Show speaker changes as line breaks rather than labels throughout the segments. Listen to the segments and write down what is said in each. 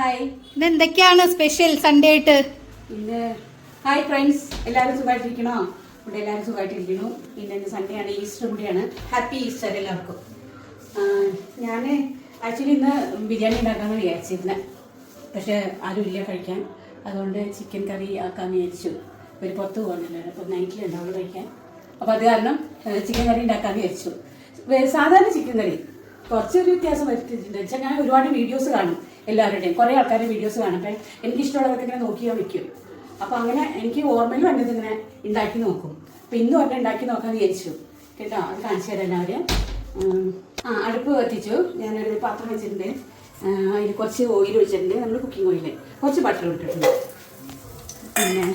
Hi.
ഇതെന്തൊക്കെയാണ് special Sunday ആയിട്ട്?
പിന്നെ hi friends, എല്ലാവരും സുഖമായിട്ടിരിക്കണോ? ഇവിടെ എല്ലാവരും സുഖമായിട്ടിരിക്കുന്നു. പിന്നെ സൺഡേ ആണ്, ഈസ്റ്റർ കൂടിയാണ്. ഹാപ്പി ഈസ്റ്റർ എല്ലാവർക്കും. ഞാൻ ആക്ച്വലി ഇന്ന് ബിരിയാണി ഉണ്ടാക്കാമെന്ന് വിചാരിച്ചിരുന്നത്, പക്ഷേ ആരുമില്ല കഴിക്കാൻ. അതുകൊണ്ട് ചിക്കൻ കറി ആക്കാമെന്ന് വിചാരിച്ചു. ഒരു പുറത്ത് പോകുന്നില്ല, അപ്പോൾ നൈറ്റിലുണ്ടാവുള്ളൂ കഴിക്കാൻ. അപ്പോൾ അത് കാരണം ചിക്കൻ കറി ഉണ്ടാക്കാമെന്ന് വിചാരിച്ചു. സാധാരണ ചിക്കൻ കറി കുറച്ചൊരു വ്യത്യാസം വരുത്തിയിട്ടുണ്ട്. വെച്ചാൽ ഞാൻ ഒരുപാട് വീഡിയോസ് കാണും, എല്ലാവരുടെയും കുറേ ആൾക്കാരുടെ വീഡിയോസ് കാണും. അപ്പം എനിക്കിഷ്ടമുള്ളതൊക്കെ ഇങ്ങനെ നോക്കിയാൽ വയ്ക്കും. അപ്പോൾ അങ്ങനെ എനിക്ക് ഓർമ്മയിൽ വന്നത് ഇങ്ങനെ ഉണ്ടാക്കി നോക്കും. അപ്പം ഇന്ന് പറഞ്ഞാൽ ഉണ്ടാക്കി നോക്കാമെന്ന് വിചാരിച്ചു കേട്ടോ. അത് കാണിച്ചു തരാം എല്ലാവരും. അടുപ്പ് കത്തിച്ചു. ഞാനൊരു പാത്രം വെച്ചിട്ടുണ്ട്. അതിൽ കുറച്ച് ഓയിൽ ഒഴിച്ചിട്ടുണ്ട്, നമ്മൾ കുക്കിംഗ് ഓയിൽ. കുറച്ച് ബട്ടർ ഇട്ടിട്ടുണ്ട്. പിന്നെ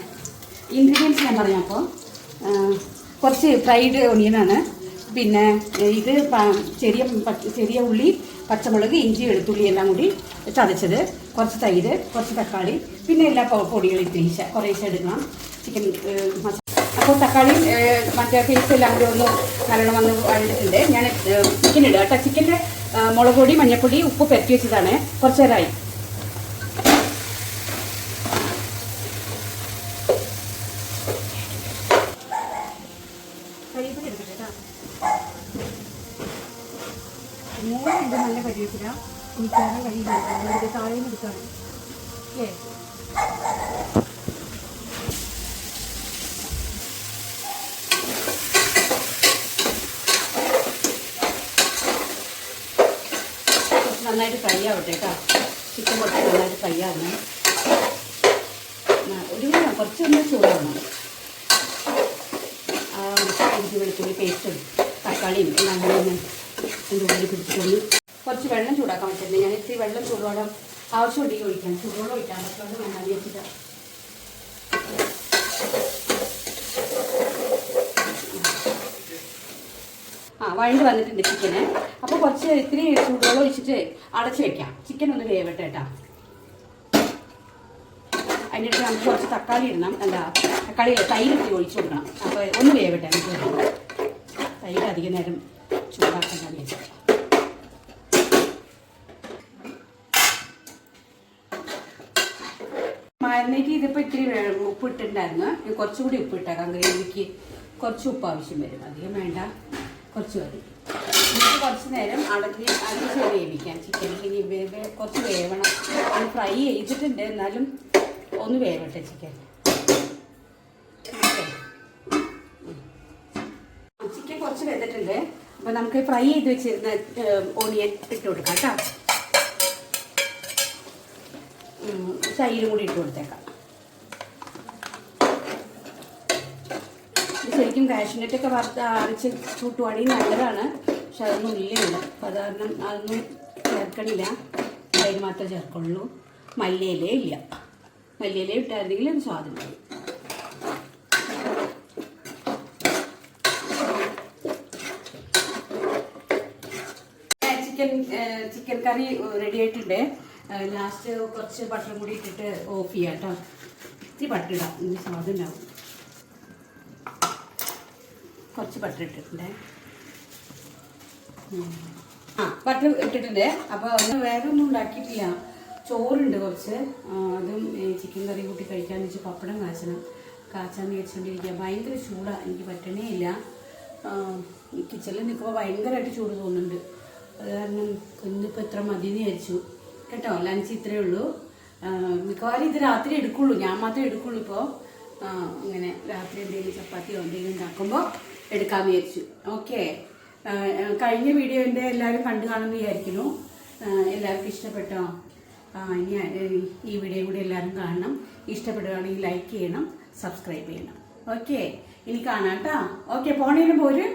ഇൻഗ്രീഡിയൻസ് ഞാൻ പറഞ്ഞപ്പോൾ കുറച്ച് ഫ്രൈഡ് ഒണിയനാണ്. പിന്നെ ഇത് ചെറിയ ഉള്ളി, പച്ചമുളക്, ഇഞ്ചി, വെളുത്തുള്ളി എല്ലാം കൂടി ചതച്ചത്, കുറച്ച് തൈര്, കുറച്ച് തക്കാളി, പിന്നെ എല്ലാ പൊടികളും കുറേശ്ശെ എടുക്കണം. ചിക്കൻ മസാല. അപ്പോൾ തക്കാളി മറ്റേ പേസ്റ്റ് എല്ലാം കൂടി ഒന്ന് നല്ലോണം വന്ന് വഴണ്ടിട്ടുണ്ട്. ഞാൻ ചിക്കൻ ഇടുക കേട്ടോ. ചിക്കൻ്റെ മുളക് പൊടി, മഞ്ഞൾപ്പൊടി, ഉപ്പ് പെരട്ടി വെച്ചതാണ്. കുറച്ച് നേരമായി. ഇത് നല്ല കരിവേപ്പില കുടിക്കാതെ കഴിയില്ല, താഴേന്ന് എടുക്കാറ് അല്ലേ? നന്നായിട്ട് ഫ്രൈ ആവട്ടെ കേട്ടോ. ചിക്കൻ പൊട്ടി നന്നായിട്ട് ഫ്രൈ ആവണം. കുറച്ചൊന്ന് ചൂടാവണം. ഇഞ്ചി വെളുത്തുള്ളി പേസ്റ്റും തക്കാളിയും എല്ലാം കൂടി ഒന്ന് എൻ്റെ ഉള്ളിൽ പിടിച്ചിട്ടൊന്ന് കുറച്ച് വെള്ളം ചൂടാക്കാൻ പറ്റുന്നത്. ഞാൻ ഇത്തിരി വെള്ളം ചൂടുവെള്ളം ആവശ്യമുണ്ടെങ്കിൽ ഒഴിക്കാം. ചൂടുവെള്ളം ഒഴിക്കാൻ പറ്റുന്നത് വേണ്ടാന്ന് വെച്ചിട്ട്. വഴണ്ട് വന്നിട്ടുണ്ട് ചിക്കന്. അപ്പോൾ കുറച്ച് ഇത്തിരി ചൂടുവെള്ളം ഒഴിച്ചിട്ട് അടച്ച് വെക്കാം. ചിക്കൻ ഒന്ന് വേവട്ടെ കേട്ടോ. അതിൻ്റെ അടുത്ത് നമുക്ക് കുറച്ച് തക്കാളി ഇടണം. തക്കാളിയില്ല, തൈര് ഇത്തിരി ഒഴിച്ചു കൊടുക്കണം. അപ്പോൾ ഒന്ന് വേവട്ടെ. നമുക്ക് തൈര് അധികം നേരം ചൂടാക്കാൻ വെച്ചിട്ട്. മാരിനേറ്റ് ചെയ്തപ്പോൾ ഇത്തിരി ഉപ്പ് ഇട്ടിട്ടുണ്ടായിരുന്നു. കുറച്ചുകൂടി ഉപ്പ് ഇട്ടേക്കാം. ഗ്രേവിക്ക് കുറച്ച് ഉപ്പ് ആവശ്യം വരും. അധികം വേണ്ട, കുറച്ച് മതി. എന്നിട്ട് കുറച്ച് നേരം അടച്ച് വേവിക്കാം. ചിക്കനിക്ക് ഇനി കുറച്ച് വേവണം. അത് ഫ്രൈ ചെയ്തിട്ടുണ്ട്, എന്നാലും ഒന്ന് വേവട്ടെ ചിക്കൻ. ചിക്കൻ കുറച്ച് വെന്തിട്ടുണ്ട്. അപ്പോൾ നമുക്ക് ഫ്രൈ ചെയ്ത് വെച്ചിരുന്ന ഓണിയൻ ഇട്ട് കൊടുക്കാം കേട്ടോ. തൈരും കൂടി ഇട്ട് കൊടുത്തേക്കാം. ഇത് ശരിക്കും കാഷ്നട്ടൊക്കെ വറുത്ത് അരച്ച് ചൂട്ടുവാണെങ്കിൽ നല്ലതാണ്. പക്ഷെ അതൊന്നും ഇല്ല. അപ്പോൾ അത് കാരണം അതൊന്നും ചേർക്കണില്ല. തൈര് മാത്രമേ ചേർക്കുള്ളൂ. മല്ലിയില ഇല്ല. മല്ലിയില ഇട്ടായിരുന്നെങ്കിൽ അത് സ്വാദം മതി. ചിക്കൻ കറി റെഡി ആയിട്ടുണ്ട്. ലാസ്റ്റ് കുറച്ച് ബട്ടർ കൂടി ഇട്ടിട്ട് ഓഫ് ചെയ്യാം കേട്ടോ. ഇത്തിരി ബട്ടർ ഇടാം, ഇതിന് സ്വാദം ഉണ്ടാവും. കുറച്ച് ബട്ടർ ഇട്ടിട്ടുണ്ട്. ബട്ടർ ഇട്ടിട്ടുണ്ട്. അപ്പോൾ ഒന്ന് വേറെ ഒന്നും ഉണ്ടാക്കിയിട്ടില്ല. ചോറുണ്ട് കുറച്ച്, അതും ചിക്കൻ കറി കൂട്ടി കഴിക്കാമെന്ന് വെച്ച് പപ്പടം കാച്ചാന്ന് വെച്ചുകൊണ്ടിരിക്കുക. ഭയങ്കര ചൂടാണ്, എനിക്ക് പറ്റണേ ഇല്ല. കിച്ചണിൽ നിൽക്കുമ്പോൾ ഭയങ്കരമായിട്ട് ചൂട് തോന്നുന്നുണ്ട്. അത് കാരണം ഇന്നിപ്പോൾ ഇത്ര മതിയെന്ന് വിചാരിച്ചു കേട്ടോ. ലഞ്ച് ഇത്രയേ ഉള്ളൂ. മിക്കവാറും ഇത് രാത്രി എടുക്കുള്ളൂ, ഞാൻ മാത്രമേ എടുക്കുള്ളൂ. ഇപ്പോൾ ഇങ്ങനെ രാത്രി എന്തെങ്കിലും ചപ്പാത്തിയോ എന്തെങ്കിലും ഉണ്ടാക്കുമ്പോൾ എടുക്കാമെന്ന് വിചാരിച്ചു. ഓക്കെ, കഴിഞ്ഞ വീഡിയോൻ്റെ എല്ലാവരും കണ്ടു കാണുമെന്ന് വിചാരിക്കുന്നു. എല്ലാവർക്കും ഇഷ്ടപ്പെട്ടോ? ഇനി ഈ വീഡിയോ കൂടി എല്ലാവരും കാണണം. ഇഷ്ടപ്പെടുകയാണെങ്കിൽ ലൈക്ക് ചെയ്യണം, സബ്സ്ക്രൈബ് ചെയ്യണം. ഓക്കെ, ഇനി കാണാം കേട്ടോ. ഓക്കെ, പോണേലും പോര്.